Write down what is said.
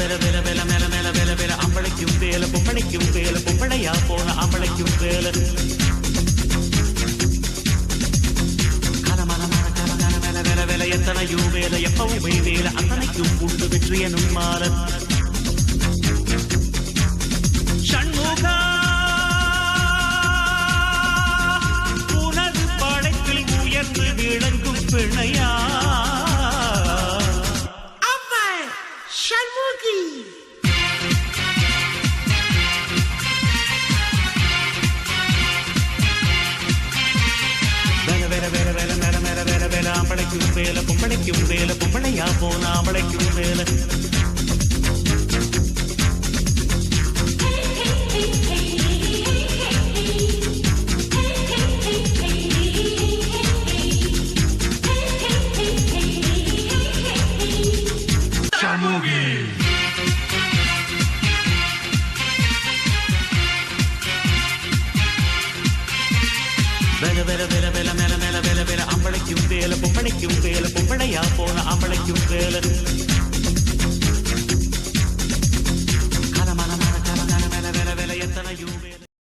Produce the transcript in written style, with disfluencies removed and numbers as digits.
வெல வெல வெல மேல மேல வெல வெல அம்பளைக்கும் வேல பொம்பளைக்கும் வேல பொம்பளையா போன அம்பளைக்கும் வேல கலமலமான கலமல வெல வெல வெல எத்தனையோ வேல எப்பவுமே வேல அத்தனைக்கும் உண்டு வெற்றி எனும் மாற ஷண்முகா உனது படைப்பில் உயர்ந்து விளங்கும் பிணையா அம்பளைக்கும் வேல பொம்பளைக்கும் வேல பொம்பளையா போன அம்பளைக்கும் வேல வெல வெல வெல வெல மேல மேல வெல வெல அம்பளைக்கும் வேல பொம்பளைக்கும் வேல பொம்பளையா போன அம்பளைக்கும் வேல